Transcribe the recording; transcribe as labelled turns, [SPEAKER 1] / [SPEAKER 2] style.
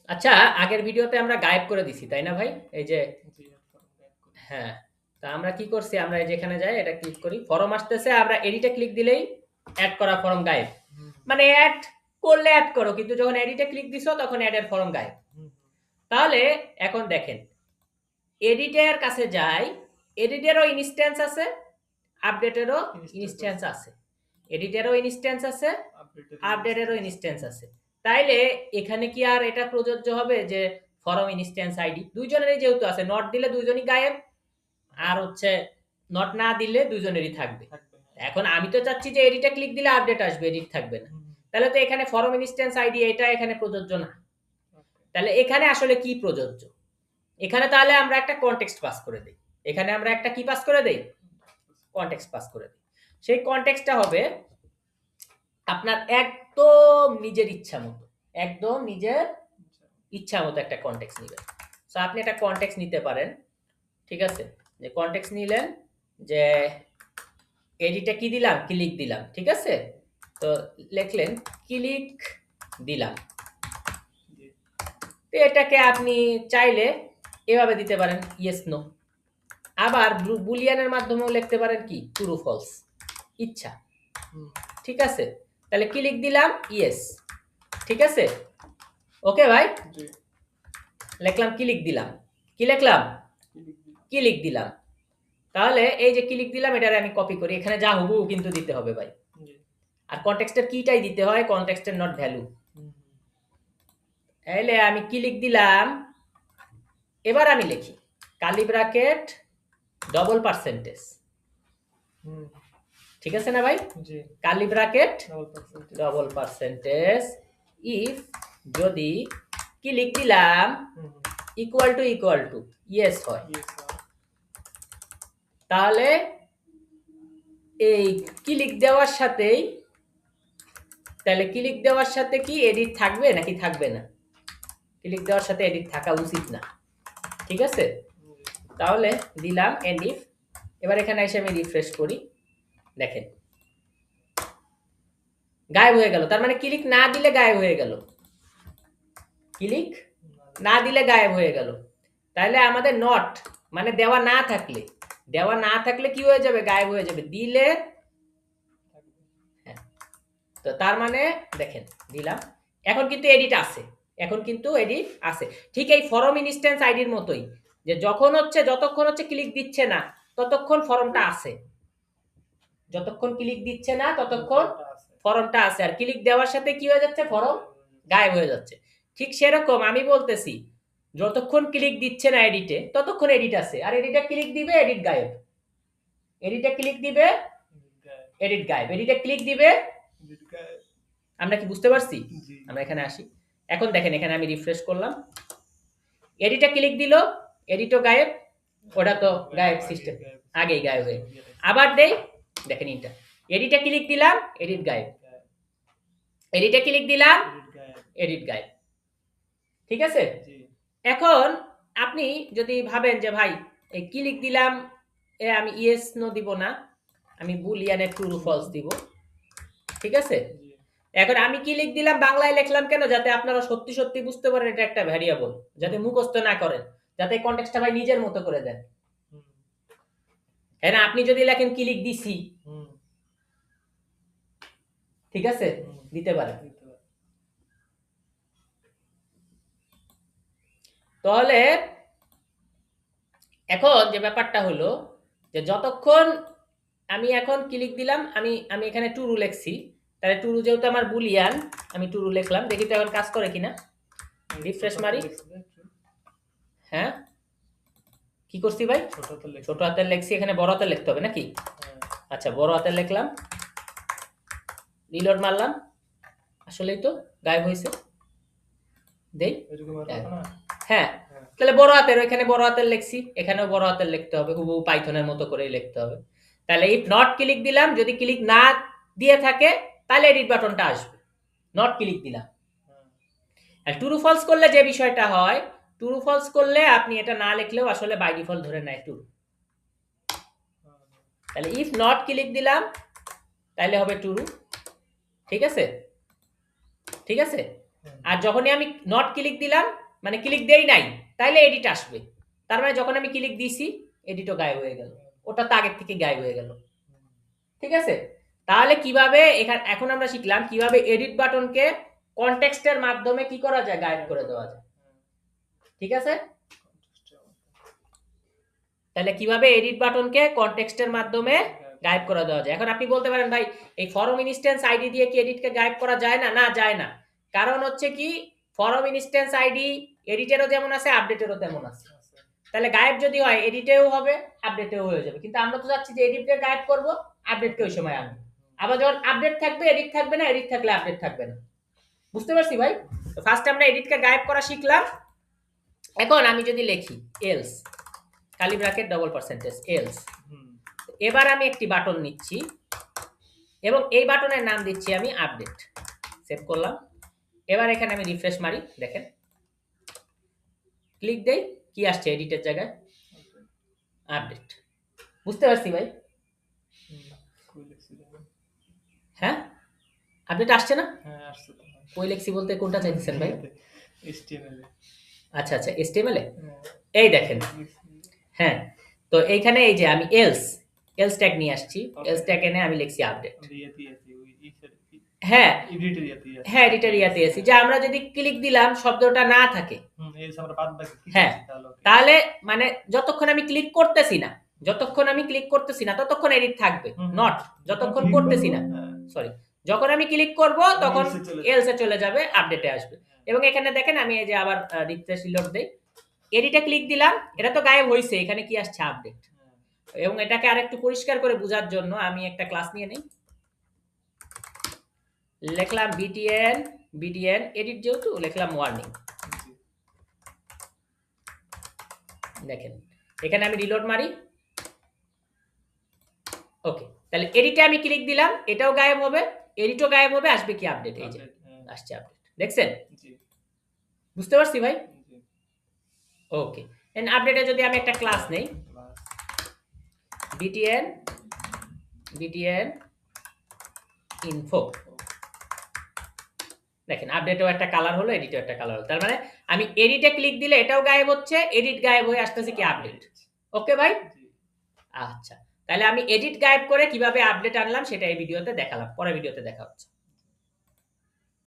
[SPEAKER 1] আচ্ছা, আগের ভিডিওতে আমরা গায়েব করে দিছি, তাই না ভাই? এই যে হ্যাঁ, তা আমরা কি করছি? আমরা এই যেখানে যাই এটা ক্লিক করি। ফরম আসতেছে, আমরা এডিটে ক্লিক দিলেই এড করা ফরম গায়েব। মানে এড করলে এড করো, কিন্তু যখন এডিটে ক্লিক দিছো তখন এড এর ফরম গায়েব। তাহলে এখন দেখেন, এডিটের কাছে যাই, এডিটেরও ইনস্ট্যান্স আছে, আপডেটেরও ইনস্ট্যান্স আছে। এডিটেরও ইনস্ট্যান্স আছে, আপডেটেরও ইনস্ট্যান্স আছে। তাইলে এখানে কি আর এটা প্রযোজ্য হবে যে ফরম ইনস্ট্যান্স আইডি দুইজনেরই যেহেতু আছে, নট দিলে দুইজনই গায়েব, আর হচ্ছে নট না দিলে দুইজনেরই থাকবে। এখন আমি তো চাচ্ছি যে এডিটে ক্লিক দিলে আপডেট আসবে, এডিট থাকবে না। তাহলে তো এখানে ফরম ইনস্ট্যান্স আইডি এটা এখানে প্রযোজ্য না। তাহলে এখানে আসলে কি প্রযোজ্য? এখানে তাহলে আমরা একটা কনটেক্সট পাস করে দেই। এখানে আমরা একটা কি পাস করে দেই? কনটেক্সট পাস করে দেই। সেই কনটেক্সটটা হবে আপনার একদম নিজের ইচ্ছা মতো, একদম নিজের ইচ্ছা মতো একটা কনটেক্সট নেবেন। সো আপনি একটা কনটেক্সট নিতে পারেন, ঠিক আছে? যে কনটেক্সট নিলেন, যে এডিটে কি দিলাম? ক্লিক দিলাম, ঠিক আছে? তো লিখলেন ক্লিক দিলাম। তো এটাকে আপনি চাইলে এভাবে দিতে পারেন, ইয়েস নো। আবার বুলিয়ানের মাধ্যমেও লিখতে পারেন কি, ট্রু ফলস, ইচ্ছা, ঠিক আছে? তাহলে ক্লিক দিলাম ইয়েস, ঠিক আছে? ওকে ভাই, লিখলাম ক্লিক দিলাম, কি লিখলাম? ক্লিক দিলাম। তাহলে এই যে ক্লিক দিলাম, এটারে আমি কপি করি, এখানে যা হুবহু কিন্তু দিতে হবে ভাই। আর কনটেক্সটের কিটাই দিতে হয়, কনটেক্সটের নট ভ্যালু। তাহলে আমি ক্লিক দিলাম, এবার আমি লিখি কার্লি ব্র্যাকেট ডবল পার্সেন্টেজ, ঠিক আছে না ভাই? Curly bracket double percentage if, যদি ক্লিক দিলাম ইকুয়াল টু ইয়েস হয়, তাহলে এই ক্লিক দেওয়ার সাথেই, তাহলে ক্লিক দেওয়ার সাথে কি এডিট থাকবে নাকি থাকবে না? ক্লিক দেওয়ার সাথে এডিট থাকা উচিত না, ঠিক আছে? তাহলে দিলাম এন্ড ইফ। এবার এখানে এসে আমি রিফ্রেশ করি, দেখেন গায়েব হয়ে গেল। তার মানে ক্লিক না দিলে গায়েব হয়ে গেল, ক্লিক না দিলে গায়েব হয়ে গেল। তাহলে আমাদের নট মানে দেওয়া না থাকলে, দেওয়া না থাকলে কি হয়ে যাবে? গায়েব হয়ে যাবে। দিলে হ্যাঁ, তো তার মানে দেখেন দিলাম, এখন কিন্তু এডিট আছে, এখন কিন্তু এডিট আছে। ঠিক এই ফরম ইনস্ট্যান্স আইডির মতোই, যে যখন হচ্ছে যতক্ষণ হচ্ছে ক্লিক দিচ্ছে না ততক্ষণ ফরমটা আছে, যতক্ষণ ক্লিক দিচ্ছে না ততক্ষণ ফরমটা আছে, আর ক্লিক দেওয়ার সাথে কি হয়ে যাচ্ছে? ফরম গায়েব হয়ে যাচ্ছে। ঠিক সেরকম আমি বলতেছি, যতক্ষণ ক্লিক দিচ্ছে না এডিটে ততক্ষণ এডিট আছে, আর এডিটে ক্লিক দিবে এডিট গায়েব, এডিটে ক্লিক দিবে এডিট গায়েব, এডিটে ক্লিক দিবে। আমরা কি বুঝতে পারছি? আমরা এখানে আসি, এখন দেখেন এখানে আমি রিফ্রেশ করলাম, এডিটে ক্লিক দিল, এডিটও গায়েব, ওটা তো গায়েব সিস্টেম, আগেই গায়েব হয়ে। আবার দেই, দেখেন ইন্টার, এডিটে ক্লিক দিলাম এডিট গায়েব, এডিটে ক্লিক দিলাম এডিট গায়েব, ঠিক আছে? এখন আপনি যদি ভাবেন যে ভাই এই ক্লিক দিলাম, আমি ইয়েস নো দিব না, আমি বুলিয়ানে ট্রু ফলস দিব, ঠিক আছে? এখন আমি ক্লিক দিলাম, বাংলায় লিখলাম কেন? যাতে আপনারা সত্যি সত্যি বুঝতে পারেন এটা একটা ভ্যারিয়েবল, যাতে মুখস্থ না করেন, যাতে কনটেক্সটটা ভাই নিজের মতো করে দেন। হ্যাঁ, আপনি যদি লেখেন ক্লিক দিছি, ঠিক আছে, দিতে পারেন। তাহলে এখন যে ব্যাপারটা হলো, যে যতক্ষণ আমি এখন ক্লিক দিলাম, আমি আমি এখানে টুরু লিখছি, তাহলে টুরু যেহেতু আমার বুলিয়ান, আমি টুরু লিখলাম, দেখি তো এখন কাজ করে কিনা। রিফ্রেশ মারি, হ্যাঁ কি করছি ভাই? ছোট হাতের লিখছি, এখানে বড় হাতের লিখতে হবে নাকি? আচ্ছা, বড় হাতের লিখলাম, রিলোড মারলাম, আসলেই তো গায়েব হয়েছে। দেই, হ্যাঁ, তাহলে বড় হাতের, ওইখানে বড় হাতের লিখছি, এখানেও বড় হাতের লিখতে হবে, হুবহু পাইথনের মতো করেই লিখতে হবে। তাহলে ইফ নট ক্লিক দিলাম, যদি ক্লিক না দিয়ে থাকে তাহলে এডিট বাটনটা আসবে, নট ক্লিক দিলাম। আর ট্রু ফলস করলে যে বিষয়টা হয়, ট্রু ফলস করলে আপনি এটা না লিখলেও আসলে বাই ডিফল্ট ধরে নেয় ট্রু। তাহলে ইফ নট ক্লিক দিলাম তাহলে হবে ট্রু, ঠিক আছে? ঠিক আছে, আর যখনই আমি নট ক্লিক দিলাম মানে ক্লিক দেই নাই তাহলে এডিট আসবে। তার মানে যখন আমি ক্লিক দিছি এডিটও গায়েব হয়ে গেল, ওটা তো আগের থেকে গায়েব হয়ে গেল। ঠিক আছে, তাহলে কিভাবে এখন আমরা শিখলাম কিভাবে এডিট বাটনকে কনটেক্সটের মাধ্যমে কি করা যায়, গায়েব করে দেওয়া যায়। ঠিক আছে, তাহলে কিভাবে এডিট বাটনকে কনটেক্সটের মাধ্যমে গায়েব করে দেওয়া যায়। এখন আপনি বলতে পারেন ভাই এই ফরম ইনস্ট্যান্স আইডি দিয়ে কি এডিটকে গায়েব করা যায় না? না, যায় না। কারণ হচ্ছে কি ফরম ইনস্ট্যান্স আইডি এডিটেরও যেমন আছে আপডেটেরও তেমন আছে। তাহলে গায়েব যদি হয় এডিটেও হবে আপডেটেও হয়ে যাবে, কিন্তু আমরা তো চাচ্ছি যে এডিটকে গায়েব করব, আপডেটকে ওই সময় আনবো। আবার যখন আপডেট থাকবে এডিট থাকবে না, এডিট থাকলে আপডেট থাকবে না। বুঝতে পারছি ভাই? তো ফার্স্ট আমরা এডিটকে গায়েব করা শিখলাম। এখন আমি যদি লিখি else curly bracket double percentage else, এবার আমি একটি বাটন নিচ্ছি এবং এই বাটনের নাম দিচ্ছি আমি আপডেট। সেভ করলাম। এবার এখানে আমি রিফ্রেশ মারি, দেখেন ক্লিক দেই, কি আসছে এডিটের জায়গায়? আপডেট। বুঝতে পারছি ভাই? হ্যাঁ, আপডেট আসছে না?
[SPEAKER 2] হ্যাঁ আসছে তো।
[SPEAKER 1] কই লেখছি বলতে কোনটা চাইতেছেন ভাই?
[SPEAKER 2] HTML এ।
[SPEAKER 1] আচ্ছা আচ্ছা, HTML এ এই দেখেন। হ্যাঁ, তো এইখানে এই যে আমি এলস ট্যাগ নিয়ে আসছি, এলস ট্যাগ এনে আমি লিখছি আপডেট। হ্যাঁ হ্যাঁ, এডিটর ইয়াতে এসি যে আমরা যদি ক্লিক দিলাম শব্দটা না থাকে, হ্যাঁ, তাহলে মানে যতক্ষণ আমি ক্লিক করতেছি না ততক্ষণ এডিট থাকবে, নট যতক্ষণ করতেছি না, সরি, যখন আমি ক্লিক করব তখন এলসে চলে যাবে, আপডেটে আসবে। এবং এখানে দেখেন আমি এই যে আবার রিফ্রেশ রিলোড দেই, এডিটে ক্লিক দিলাম, এটা তো গায়েব হইছে, এখানে কি আসছে? আপডেট। এবং এটাকে আরেকটু পরিষ্কার করে বোঝার জন্য আমি একটা ক্লাস নিয়ে নেই, লিখলাম btn এডিট, যেহেতু লিখলাম ওয়ার্নিং। দেখেন এখানে আমি রিলোড মারি, ওকে, তাহলে এডিটে আমি ক্লিক দিলাম, এটাও গায়েব হবে, এডিটও গায়েব হবে, আসবে কি? আপডেট। এই যে আসছে আপডেট, দেখছেন? বুঝতে পারছি ভাই? ওকে, এন্ড আপডেটে যদি আমি একটা ক্লাস নেই btn info, দেখেন আপডেটেও একটা কালার হলো, এডিটেও একটা কালার হলো। তার মানে আমি এডিটে ক্লিক দিলে এটাও গায়েব হচ্ছে, এডিট গায়েব হয়ে আসতেছে কি? আপডেট। ওকে ভাই? আচ্ছা, তাহলে আমি এডিট গায়েব করে কিভাবে আপডেট আনলাম সেটা এই ভিডিওতে দেখালাম, পরের ভিডিওতে দেখা হচ্ছে।